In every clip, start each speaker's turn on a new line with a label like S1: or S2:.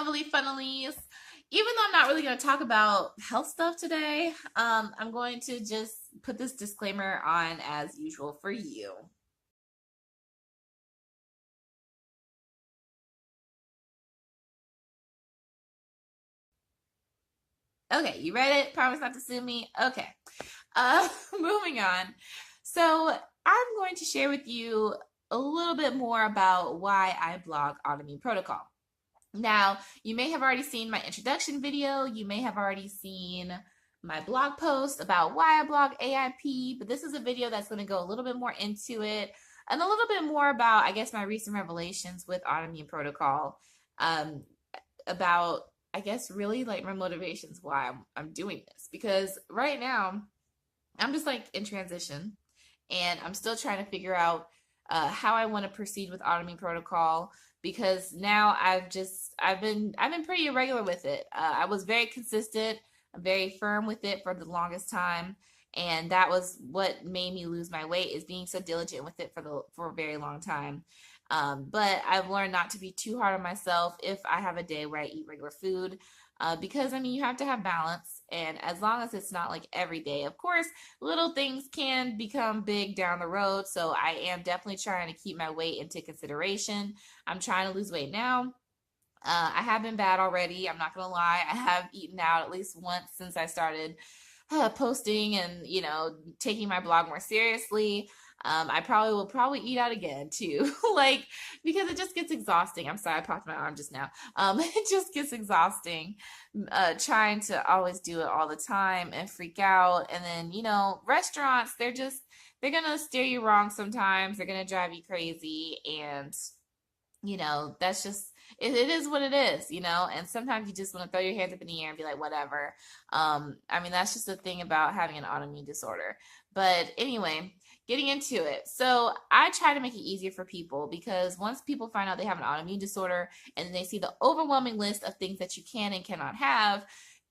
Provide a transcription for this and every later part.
S1: lovely funnilies. Even though I'm not really going to talk about health stuff today, I'm going to just put this disclaimer on as usual for you. Okay, you read it? Promise not to sue me? Okay. Uh, moving on. So I'm going to share with you a little bit more about why I blog autoimmune protocol. Now, you may have already seen my introduction video. You may have already seen my blog post about why I blog AIP, but this is a video that's going to go a little bit more into it and a little bit more about, I guess, my recent revelations with autoimmune protocol, um, about, I guess, really like my motivations why I'm doing this. Because right now, I'm just like in transition and I'm still trying to figure out how I want to proceed with autoimmune protocol because now I've been pretty irregular with it. I was very consistent, very firm with it for the longest time, and that was what made me lose my weight is being so diligent with it for a very long time. But I've learned not to be too hard on myself if I have a day where I eat regular food. Because I mean, you have to have balance, and as long as it's not like every day, of course, little things can become big down the road. So I am definitely trying to keep my weight into consideration. I'm trying to lose weight now. I have been bad already. I'm not gonna lie. I have eaten out at least once since I started posting and taking my blog more seriously. I probably will eat out again too, like because it just gets exhausting. I'm sorry, I popped my arm just now. It just gets exhausting, trying to always do it all the time and freak out. And then restaurants, they're gonna steer you wrong sometimes. They're gonna drive you crazy, and that's just it is what it is, and sometimes you just want to throw your hands up in the air and be like, whatever. I mean, that's just the thing about having an autoimmune disorder. But anyway, getting into it. So I try to make it easier for people because once people find out they have an autoimmune disorder and they see the overwhelming list of things that you can and cannot have,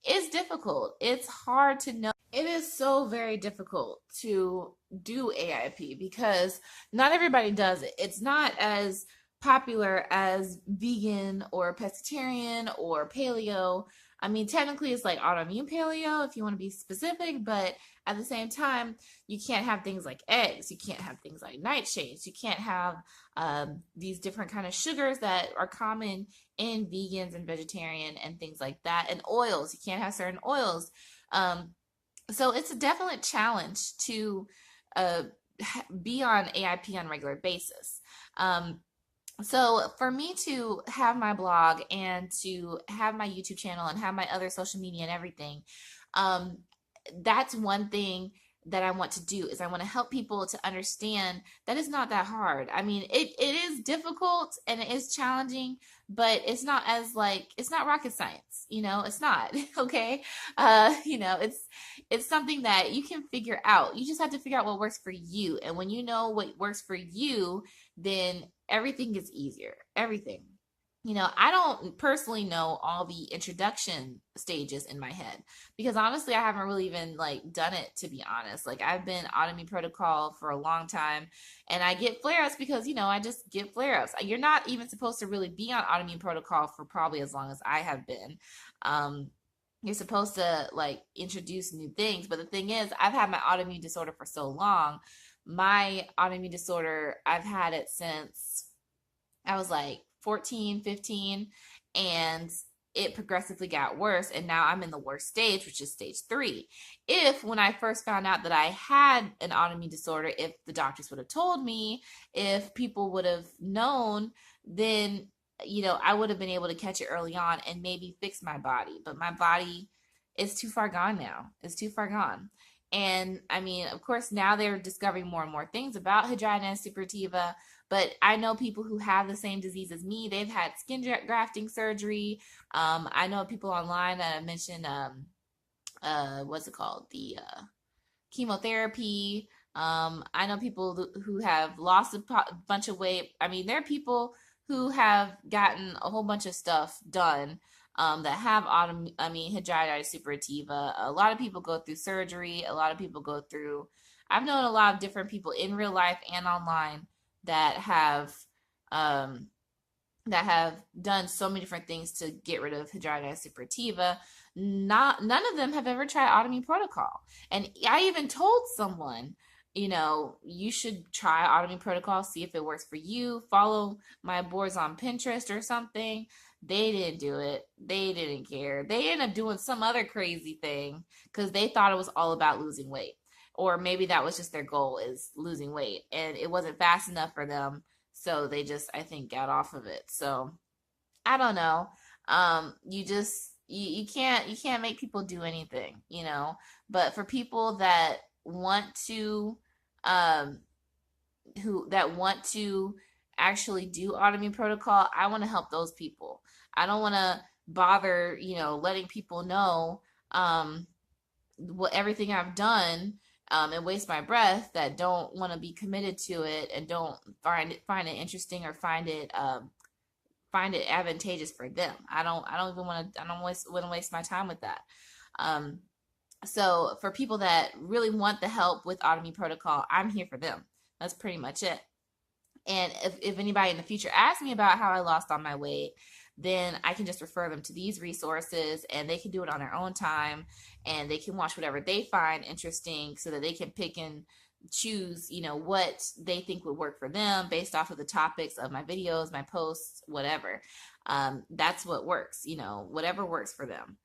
S1: it's difficult. It's hard to know. It is so very difficult to do AIP because not everybody does it. It's not as popular as vegan or pescatarian or paleo. I mean, technically it's like autoimmune paleo if you want to be specific, but at the same time, you can't have things like eggs. You can't have things like nightshades. You can't have these different kind of sugars that are common in vegans and vegetarian and things like that. And oils. You can't have certain oils. So it's a definite challenge to uh, be on AIP on a regular basis. So for me to have my blog and to have my YouTube channel and have my other social media and everything, um, that's one thing that I want to do is I want to help people to understand that it's not that hard. I mean, it is difficult and it is challenging, but it's not as like it's not rocket science, it's not, okay? It's something that you can figure out. You just have to figure out what works for you. And when you know what works for you, then everything gets easier. Everything. I don't personally know all the introduction stages in my head because honestly, I haven't really even like done it to be honest. Like I've been autoimmune protocol for a long time and I get flare-ups because, I just get flare-ups. You're not even supposed to really be on autoimmune protocol for probably as long as I have been. You're supposed to like introduce new things, but the thing is, I've had my autoimmune disorder for so long. My autoimmune disorder, I've had it since I was like 14, 15, and it progressively got worse. And now I'm in the worst stage, which is stage 3. If when I first found out that I had an autoimmune disorder, if the doctors would have told me, if people would have known, then, I would have been able to catch it early on and maybe fix my body. But my body is too far gone now. It's too far gone. And I mean, of course, now they're discovering more and more things about hidradenitis suppurativa. But I know people who have the same disease as me. They've had skin grafting surgery. I know people online that have mentioned, what's it called? The chemotherapy. I know people who have lost a bunch of weight. I mean, there are people who have gotten a whole bunch of stuff done that have hidradenitis suppurativa. A lot of people go through surgery. A lot of people go through. I've known a lot of different people in real life and online that have um, that have done so many different things to get rid of hidradenitis suppurativa. None of them have ever tried autoimmune protocol. And I even told someone, you should try autoimmune protocol, see if it works for you. Follow my boards on Pinterest or something. They didn't do it. They didn't care. They ended up doing some other crazy thing because they thought it was all about losing weight. Or maybe that was just their goal, is losing weight. And it wasn't fast enough for them, so they just, I think, got off of it. So I don't know. You just you can't make people do anything, But for people that want to um who that want to actually do autoimmune protocol, I want to help those people. I don't want to bother, letting people know what everything I've done, and waste my breath, that don't want to be committed to it and don't find it interesting or find it advantageous for them. I don't want to waste my time with that. Um, so for people that really want the help with autoimmune protocol, I'm here for them. That's pretty much it. And if anybody in the future asks me about how I lost all my weight, then I can just refer them to these resources, and they can do it on their own time, and they can watch whatever they find interesting so that they can pick and choose, what they think would work for them based off of the topics of my videos, my posts, whatever. That's what works, whatever works for them.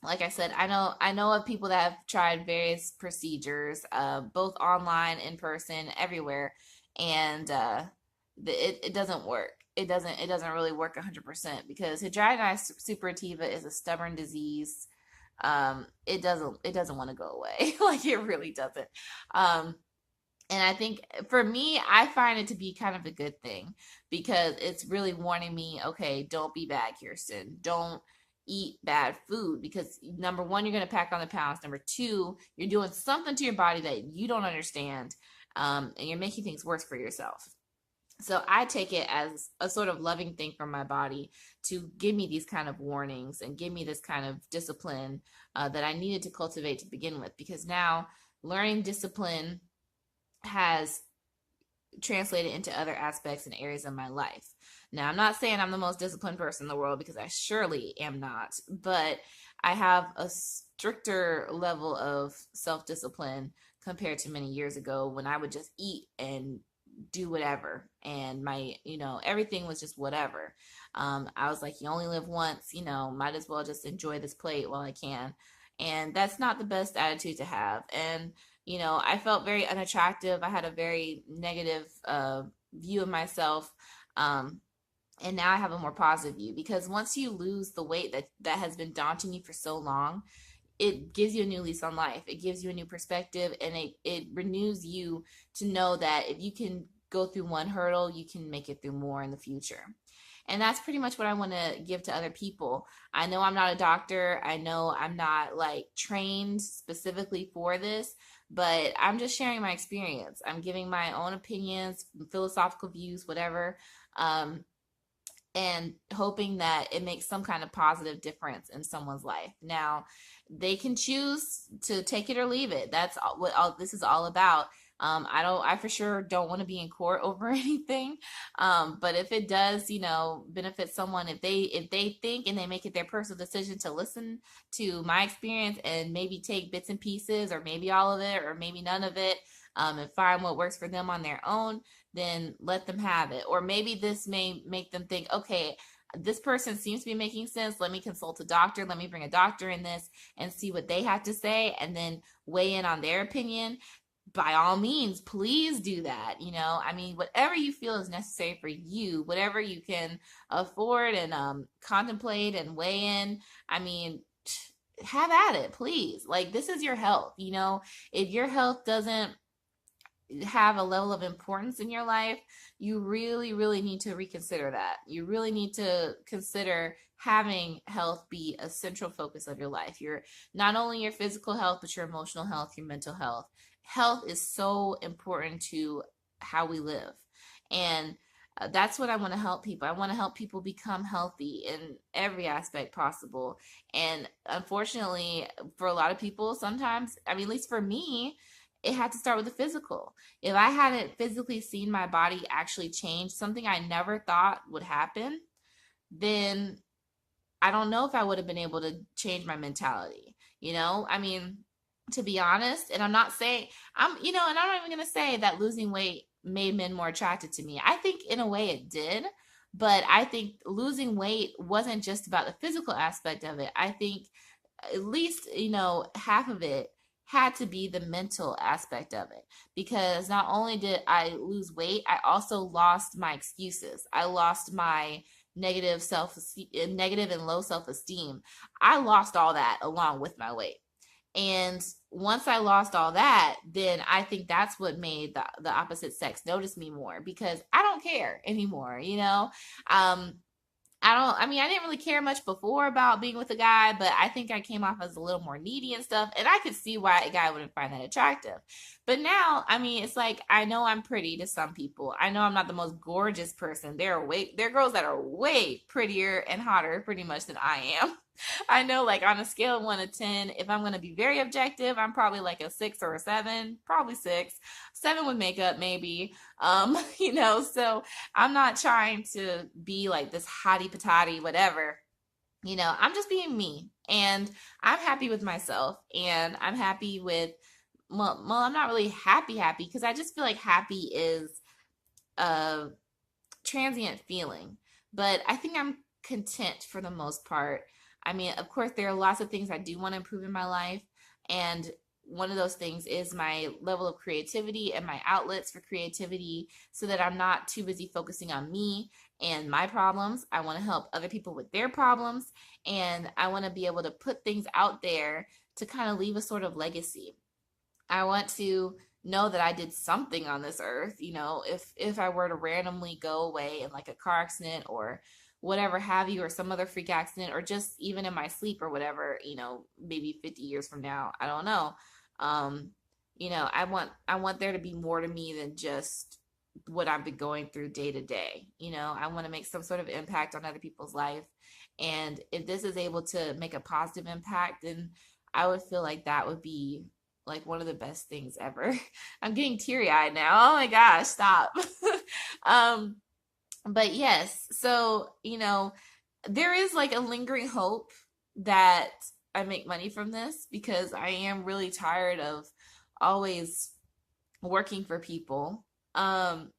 S1: Like I said, I know of people that have tried various procedures, both online, in person, everywhere, and it doesn't work. It doesn't really work 100% because hidradenitis suppurativa is a stubborn disease. It doesn't want to go away. Like, it really doesn't. And I think for me, I find it to be kind of a good thing because it's really warning me, okay, don't be bad, Kirsten. Don't eat bad food, because number one, you're going to pack on the pounds. Number two, you're doing something to your body that you don't understand, and you're making things worse for yourself. So I take it as a sort of loving thing from my body to give me these kind of warnings and give me this kind of discipline that I needed to cultivate to begin with, because now learning discipline has translated into other aspects and areas of my life. Now, I'm not saying I'm the most disciplined person in the world, because I surely am not, but I have a stricter level of self-discipline compared to many years ago when I would just eat and do whatever, and my everything was just whatever. I was like, you only live once, might as well just enjoy this plate while I can. And that's not the best attitude to have. And I felt very unattractive. I had a very negative view of myself. And now I have a more positive view, because once you lose the weight that has been daunting you for so long, it gives you a new lease on life. It gives you a new perspective, and it renews you to know that if you can go through one hurdle, you can make it through more in the future. And that's pretty much what I want to give to other people. I know I'm not a doctor. I know I'm not like trained specifically for this, but I'm just sharing my experience. I'm giving my own opinions, philosophical views, whatever. And hoping that it makes some kind of positive difference in someone's life. Now, they can choose to take it or leave it. That's what all this is all about. I for sure don't want to be in court over anything. But if it does, benefit someone, if they think and they make it their personal decision to listen to my experience and maybe take bits and pieces, or maybe all of it, or maybe none of it, and find what works for them on their own, then let them have it. Or maybe this may make them think, okay, this person seems to be making sense. Let me consult a doctor. Let me bring a doctor in this and see what they have to say, and then weigh in on their opinion. By all means, please do that. Whatever you feel is necessary for you, whatever you can afford and contemplate and weigh in. Have at it, please. Like, this is your health. If your health doesn't have a level of importance in your life, you really, really need to reconsider that. You really need to consider having health be a central focus of your life. Not only your physical health, but your emotional health, your mental health. Health is so important to how we live. And that's what I want to help people. I want to help people become healthy in every aspect possible. And unfortunately, for a lot of people, sometimes, at least for me, it had to start with the physical. If I hadn't physically seen my body actually change, something I never thought would happen, then I don't know if I would have been able to change my mentality. I mean, to be honest, and I'm not saying and I'm not even gonna say that losing weight made men more attracted to me. I think in a way it did, but I think losing weight wasn't just about the physical aspect of it. I think at least, half of it had to be the mental aspect of it, because not only did I lose weight, I also lost my excuses. I lost my negative and low self-esteem. I lost all that along with my weight. And once I lost all that, then I think that's what made the opposite sex notice me more, because I don't care anymore. I didn't really care much before about being with a guy, but I think I came off as a little more needy and stuff. And I could see why a guy wouldn't find that attractive. But now, it's like, I know I'm pretty to some people. I know I'm not the most gorgeous person. There are girls that are way prettier and hotter pretty much than I am. I know, like, on a scale of 1 to 10, if I'm going to be very objective, I'm probably like a 6 or a 7, probably 6, 7 with makeup, maybe. So I'm not trying to be like this hottie patati, whatever. I'm just being me, and I'm happy with myself, and I'm happy with, well, I'm not really happy, because I just feel like happy is a transient feeling, but I think I'm content for the most part. Of course, there are lots of things I do want to improve in my life, and one of those things is my level of creativity and my outlets for creativity, so that I'm not too busy focusing on me and my problems. I want to help other people with their problems, and I want to be able to put things out there to kind of leave a sort of legacy. I want to know that I did something on this earth. If I were to randomly go away in like a car accident or whatever have you, or some other freak accident, or just even in my sleep or whatever, maybe 50 years from now, I don't know. I want there to be more to me than just what I've been going through day to day. I want to make some sort of impact on other people's life. And if this is able to make a positive impact, then I would feel like that would be like one of the best things ever. I'm getting teary-eyed now. Oh my gosh, stop. But yes, so, there is like a lingering hope that I make money from this, because I am really tired of always working for people. But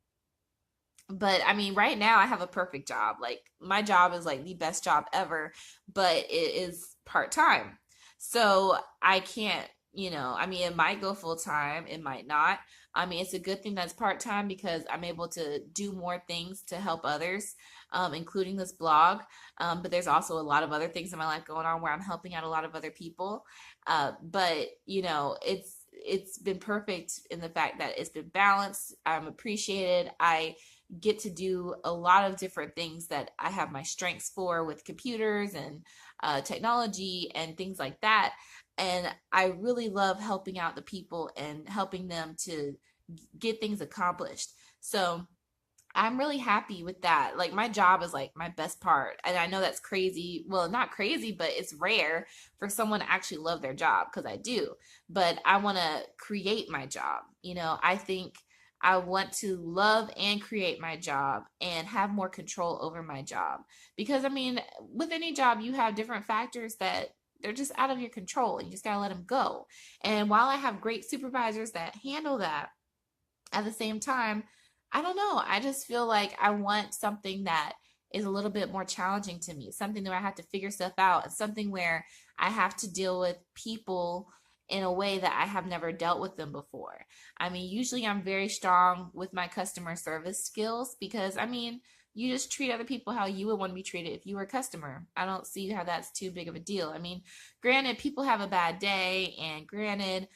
S1: right now I have a perfect job. Like, my job is like the best job ever, but it is part-time. So I can't, it might go full time, it might not. It's a good thing that's part-time, because I'm able to do more things to help others, including this blog. But there's also a lot of other things in my life going on where I'm helping out a lot of other people. But it's been perfect in the fact that it's been balanced. I'm appreciated. I get to do a lot of different things that I have my strengths for, with computers and technology and things like that. And I really love helping out the people and helping them to get things accomplished. So I'm really happy with that. Like, my job is like my best part. And I know that's crazy. Well, not crazy, but it's rare for someone to actually love their job, because I do. But I want to create my job. I think I want to love and create my job and have more control over my job. Because, with any job, you have different factors that they're just out of your control, and you just got to let them go. And while I have great supervisors that handle that, at the same time, I don't know. I just feel like I want something that is a little bit more challenging to me, something where I have to figure stuff out, and something where I have to deal with people in a way that I have never dealt with them before. Usually I'm very strong with my customer service skills, because, you just treat other people how you would want to be treated if you were a customer. I don't see how that's too big of a deal. Granted, people have a bad day, and granted,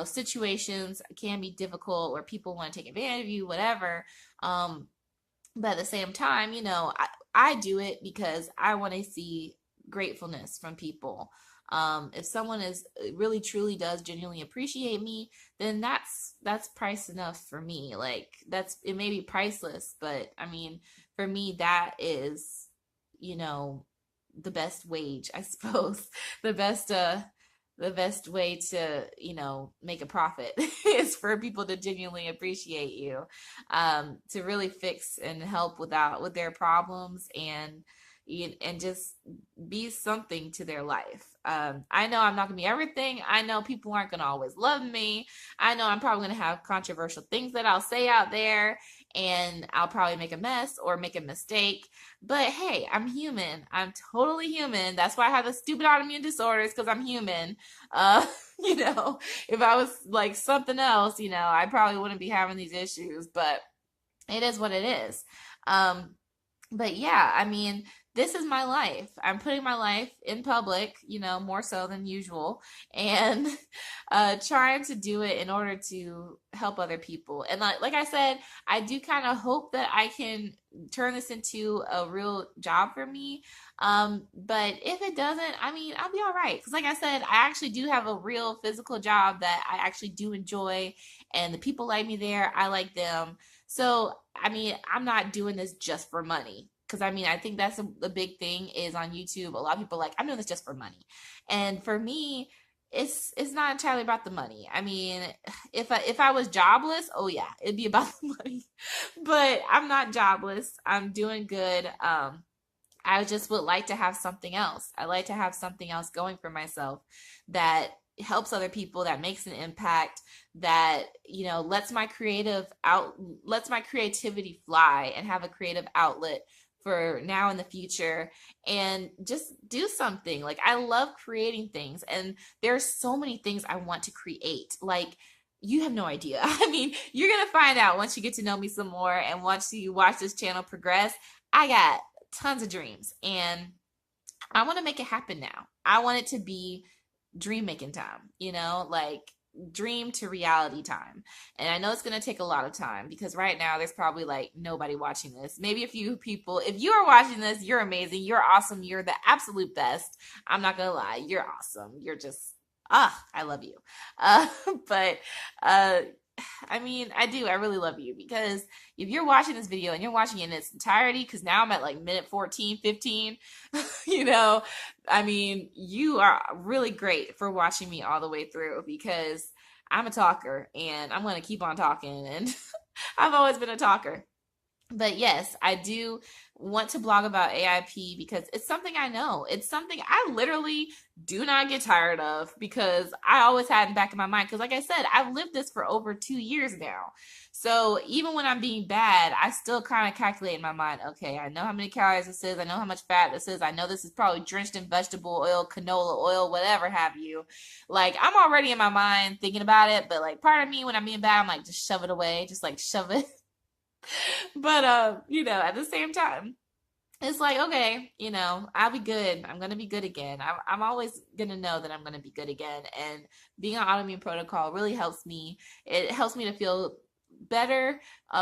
S1: situations can be difficult where people want to take advantage of you, whatever. But at the same time, I do it because I want to see gratefulness from people. If someone really truly does genuinely appreciate me, then that's price enough for me. Like, it may be priceless, but for me, that is, the best wage, I suppose, the the best way to, make a profit is for people to genuinely appreciate you, to really fix and help with their problems, and just be something to their life. I know I'm not gonna be everything. I know people aren't gonna always love me. I know I'm probably gonna have controversial things that I'll say out there, and I'll probably make a mess or make a mistake. But hey, I'm human. I'm totally human. That's why I have the stupid autoimmune disorders, because I'm human. Uh, if I was like something else, I probably wouldn't be having these issues. But it is what it is. But yeah, I mean, this is my life. I'm putting my life in public, more so than usual, and trying to do it in order to help other people. And like I said, I do kind of hope that I can turn this into a real job for me. But if it doesn't, I mean, I'll be all right. Because like I said, I actually do have a real physical job that I actually do enjoy, and the people like me there, I like them. So, I mean, I'm not doing this just for money. Because I mean, I think that's a big thing is on YouTube. A lot of people are like, I'm doing this just for money. And for me, it's not entirely about the money. I mean, if I was jobless, oh yeah, it'd be about the money. But I'm not jobless. I'm doing good. I just would like to have something else. I like to have something else going for myself that helps other people, that makes an impact, that lets my creativity fly and have a creative outlet for now and the future, and just do something. Like, I love creating things, and there's so many things I want to create. Like, you have no idea. I mean, you're gonna find out once you get to know me some more, and once you watch this channel progress. I got tons of dreams, and I want to make it happen now. I want it to be dream making time, like dream to reality time. And I know it's going to take a lot of time, because right now there's probably like nobody watching this. Maybe a few people. If you are watching this, you're amazing. You're awesome. You're the absolute best. I'm not going to lie. You're awesome. You're just, I love you. But I mean, I do. I really love you, because if you're watching this video and you're watching it in its entirety, because now I'm at like minute 14, 15, I mean, you are really great for watching me all the way through, because I'm a talker and I'm going to keep on talking, and I've always been a talker. But yes, I do want to blog about AIP, because it's something I know. It's something I literally do not get tired of, because I always had in the back of my mind. Because like I said, I've lived this for over 2 years now. So even when I'm being bad, I still kind of calculate in my mind, okay, I know how many calories this is. I know how much fat this is. I know this is probably drenched in vegetable oil, canola oil, whatever have you. Like, I'm already in my mind thinking about it. But like, part of me, when I'm being bad, I'm like, just shove it away. Just like shove it. But at the same time, it's like, okay, I'll be good. I'm gonna be good again. I'm always gonna know that I'm gonna be good again. And being on autoimmune protocol really helps me. It helps me to feel better,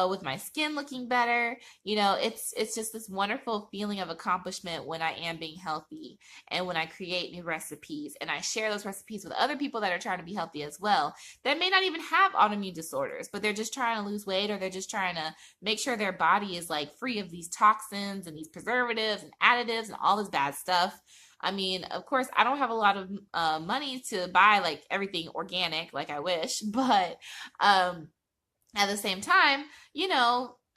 S1: with my skin looking better. It's just this wonderful feeling of accomplishment when I am being healthy, and when I create new recipes and I share those recipes with other people that are trying to be healthy as well, that may not even have autoimmune disorders, but they're just trying to lose weight, or they're just trying to make sure their body is like free of these toxins and these preservatives and additives and all this bad stuff. I mean, of course, I don't have a lot of money to buy like everything organic like I wish, but at the same time,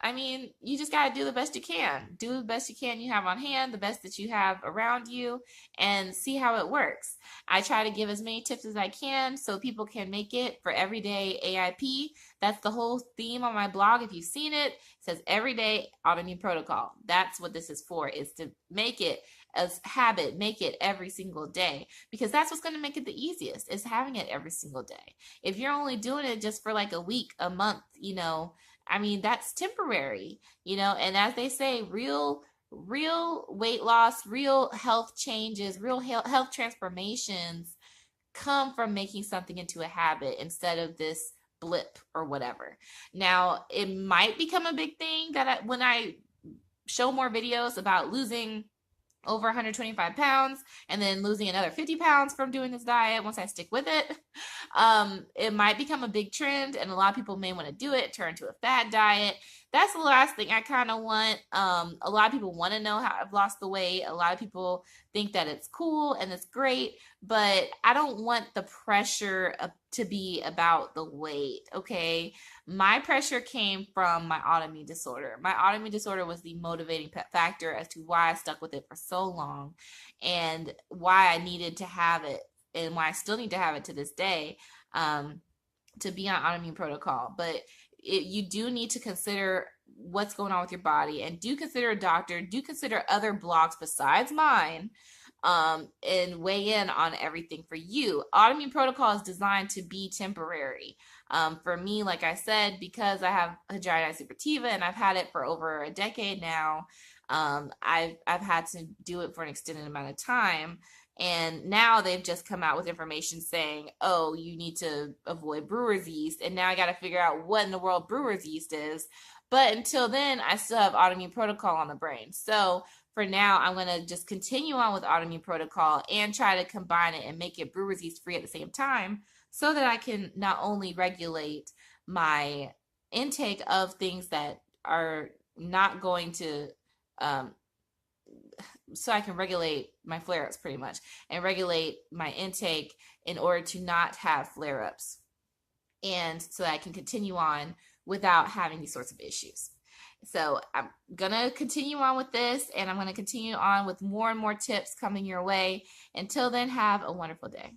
S1: I mean, you just got to do the best you can. Do the best you can you have on hand, the best that you have around you, and see how it works. I try to give as many tips as I can so people can make it for everyday AIP. That's the whole theme on my blog. If you've seen it, it says everyday autoimmune protocol. That's what this is for, is to make it as habit, make it every single day, because that's what's going to make it the easiest, is having it every single day. If you're only doing it just for like a week, a month, I mean, that's temporary, and as they say, real weight loss, real health changes, real health transformations come from making something into a habit instead of this blip or whatever. Now, it might become a big thing that when I show more videos about losing over 125 pounds and then losing another 50 pounds from doing this diet, once I stick with it, it might become a big trend, and a lot of people may want to do it, turn to a fad diet. that's the last thing I kind of want. A lot of people want to know how I've lost the weight. A lot of people think that it's cool and it's great, but I don't want the pressure to be about the weight, okay? My pressure came from my autoimmune disorder. My autoimmune disorder was the motivating factor as to why I stuck with it for so long and why I needed to have it and why I still need to have it to this day, to be on autoimmune protocol. But you do need to consider what's going on with your body, and do consider a doctor, do consider other blogs besides mine, and weigh in on everything for you. Autoimmune protocol is designed to be temporary. For me, like I said, because I have hidradenitis suppurativa and I've had it for over a decade now, I've had to do it for an extended amount of time. And now they've just come out with information saying, oh, you need to avoid brewer's yeast. And now I got to figure out what in the world brewer's yeast is. But until then, I still have autoimmune protocol on the brain. So for now, I'm going to just continue on with autoimmune protocol and try to combine it and make it brewer's yeast free at the same time, so that I can not only regulate my intake of things that are not going to, so I can regulate my flare-ups pretty much, and regulate my intake in order to not have flare-ups, and so that I can continue on without having these sorts of issues. So I'm gonna continue on with this, and I'm gonna continue on with more and more tips coming your way. Until then, have a wonderful day.